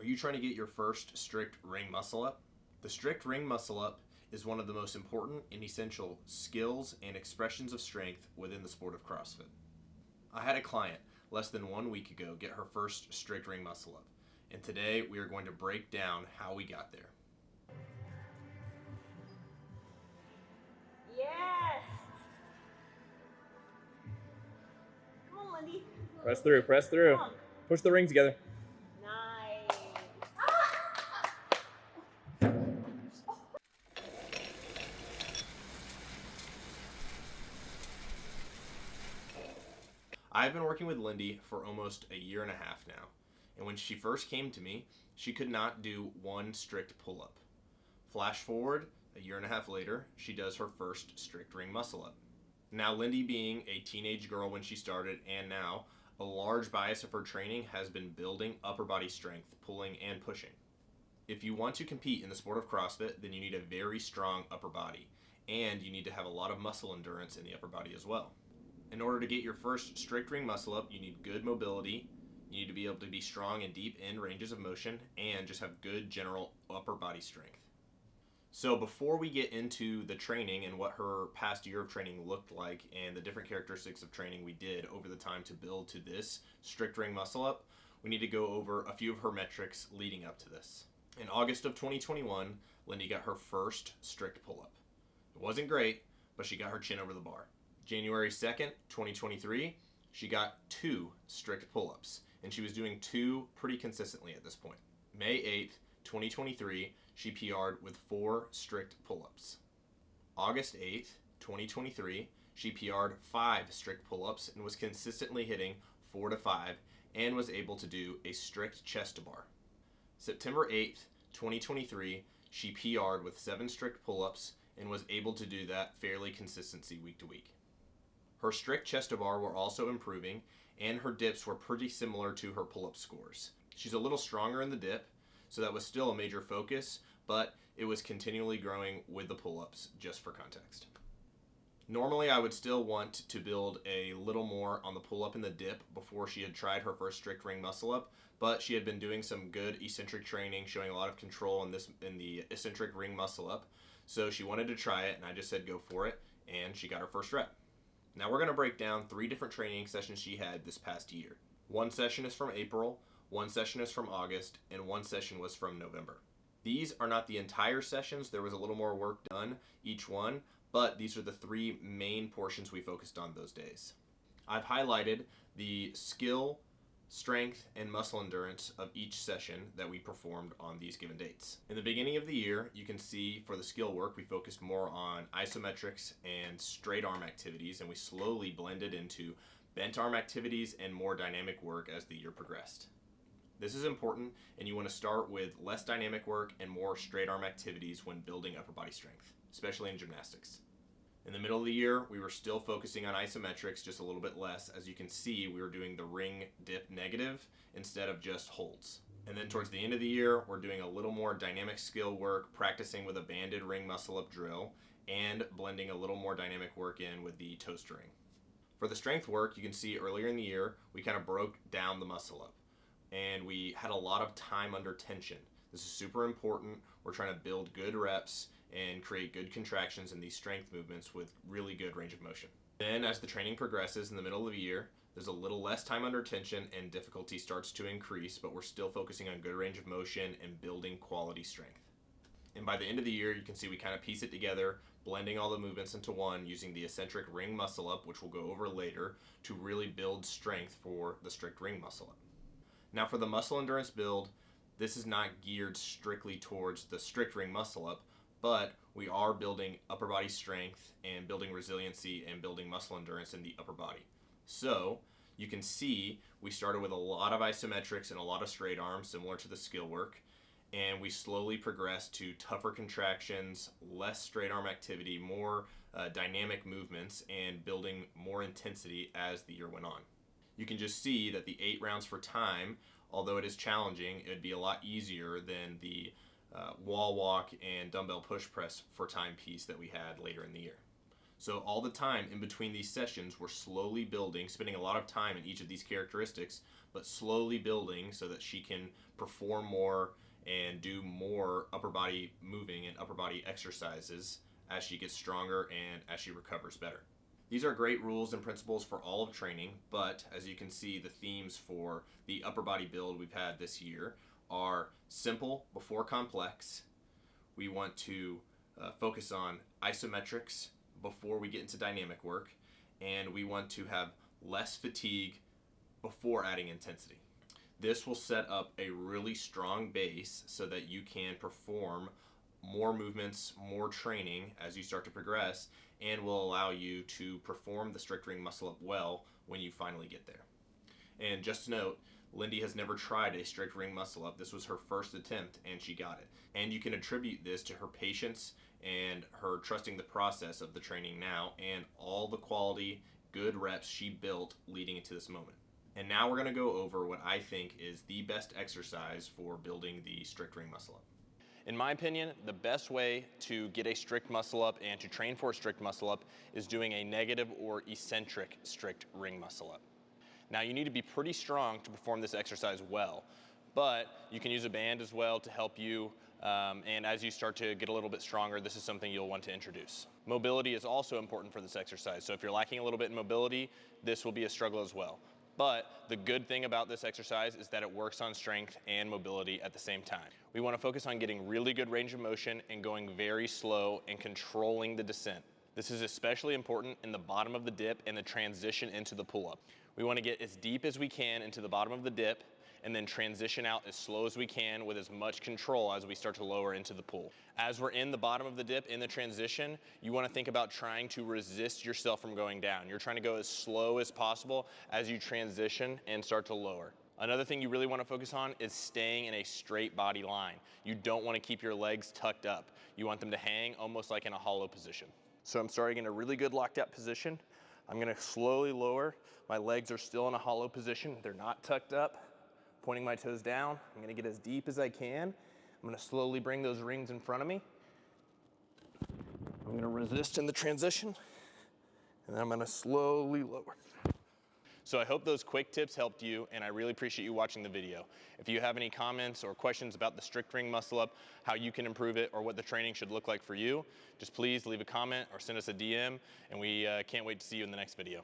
Are you trying to get your first strict ring muscle up? The strict ring muscle up is one of the most important and essential skills and expressions of strength within the sport of CrossFit. I had a client less than 1 week ago get her first strict ring muscle up, and today we are going to break down how we got there. Yes! Come on, Lindy. Press through, press through. Push the ring together. Nice. I've been working with Lindy for almost a year and a half now, and when she first came to me, she could not do one strict pull-up. Flash forward, a year and a half later, she does her first strict ring muscle up. Now, Lindy being a teenage girl when she started, and now, a large bias of her training has been building upper body strength, pulling and pushing. If you want to compete in the sport of CrossFit, then you need a very strong upper body, and you need to have a lot of muscle endurance in the upper body as well. In order to get your first strict ring muscle up, you need good mobility, you need to be able to be strong and deep in ranges of motion, and just have good general upper body strength. So before we get into the training and what her past year of training looked like and the different characteristics of training we did over the time to build to this strict ring muscle up, we need to go over a few of her metrics leading up to this. In August of 2021, Lindy got her first strict pull-up. It wasn't great, but she got her chin over the bar. January 2nd, 2023, she got 2 strict pull-ups, and she was doing 2 pretty consistently at this point. May 8th, 2023, she PR'd with 4 strict pull-ups. August 8th, 2023, she PR'd 5 strict pull-ups and was consistently hitting 4 to 5 and was able to do a strict chest to bar. September 8th, 2023, she PR'd with 7 strict pull-ups and was able to do that fairly consistency week to week. Her strict chest to bar were also improving, and her dips were pretty similar to her pull-up scores. She's a little stronger in the dip, so that was still a major focus, but it was continually growing with the pull-ups, just for context. Normally, I would still want to build a little more on the pull-up and the dip before she had tried her first strict ring muscle up, but she had been doing some good eccentric training, showing a lot of control in the eccentric ring muscle up, so she wanted to try it, and I just said go for it, and she got her first rep. Now we're going to break down 3 different training sessions she had this past year. 1 session is from April, 1 session is from August, and 1 session was from November. These are not the entire sessions. There was a little more work done each one, but these are the 3 main portions we focused on those days. I've highlighted the skill, strength, and muscle endurance of each session that we performed on these given dates. In the beginning of the year, you can see for the skill work, we focused more on isometrics and straight arm activities, and we slowly blended into bent arm activities and more dynamic work as the year progressed. This is important, and you want to start with less dynamic work and more straight arm activities when building upper body strength, especially in gymnastics. In the middle of the year, we were still focusing on isometrics, just a little bit less. As you can see, we were doing the ring dip negative instead of just holds. And then towards the end of the year, we're doing a little more dynamic skill work, practicing with a banded ring muscle up drill, and blending a little more dynamic work in with the toast ring. For the strength work, you can see earlier in the year, we kind of broke down the muscle up, and we had a lot of time under tension. This is super important. We're trying to build good reps and create good contractions in these strength movements with really good range of motion. Then as the training progresses in the middle of the year, there's a little less time under tension and difficulty starts to increase, but we're still focusing on good range of motion and building quality strength. And by the end of the year, you can see we kind of piece it together, blending all the movements into one using the eccentric ring muscle up, which we'll go over later, to really build strength for the strict ring muscle up. Now for the muscle endurance build, this is not geared strictly towards the strict ring muscle up, but we are building upper body strength and building resiliency and building muscle endurance in the upper body. So you can see we started with a lot of isometrics and a lot of straight arms, similar to the skill work, and we slowly progressed to tougher contractions, less straight arm activity, more dynamic movements, and building more intensity as the year went on. You can just see that the 8 rounds for time, although it is challenging, it would be a lot easier than the wall walk and dumbbell push press for time piece that we had later in the year. So all the time in between these sessions, we're slowly building, spending a lot of time in each of these characteristics, but slowly building so that she can perform more and do more upper body moving and upper body exercises as she gets stronger and as she recovers better. These are great rules and principles for all of training, but as you can see, the themes for the upper body build we've had this year are simple before complex. We want to focus on isometrics before we get into dynamic work, and we want to have less fatigue before adding intensity. This will set up a really strong base so that you can perform more movements, more training as you start to progress, and will allow you to perform the strict ring muscle up well when you finally get there. And just note, Lindy has never tried a strict ring muscle up. This was her first attempt and she got it. And you can attribute this to her patience and her trusting the process of the training now and all the quality, good reps she built leading into this moment. And now we're going to go over what I think is the best exercise for building the strict ring muscle up. In my opinion, the best way to get a strict muscle up and to train for a strict muscle up is doing a negative or eccentric strict ring muscle up. Now you need to be pretty strong to perform this exercise well, but you can use a band as well to help you, and as you start to get a little bit stronger, this is something you'll want to introduce. Mobility is also important for this exercise, so if you're lacking a little bit in mobility, this will be a struggle as well. But the good thing about this exercise is that it works on strength and mobility at the same time. We want to focus on getting really good range of motion and going very slow and controlling the descent. This is especially important in the bottom of the dip and the transition into the pull-up. We want to get as deep as we can into the bottom of the dip and then transition out as slow as we can with as much control as we start to lower into the pull. As we're in the bottom of the dip, in the transition, you want to think about trying to resist yourself from going down. You're trying to go as slow as possible as you transition and start to lower. Another thing you really want to focus on is staying in a straight body line. You don't want to keep your legs tucked up. You want them to hang almost like in a hollow position. So I'm starting in a really good locked out position. I'm going to slowly lower. My legs are still in a hollow position. They're not tucked up. Pointing my toes down. I'm going to get as deep as I can. I'm going to slowly bring those rings in front of me. I'm going to resist in the transition, and then I'm going to slowly lower. So I hope those quick tips helped you, and I really appreciate you watching the video. If you have any comments or questions about the strict ring muscle up, how you can improve it, or what the training should look like for you, just please leave a comment or send us a DM, and we can't wait to see you in the next video.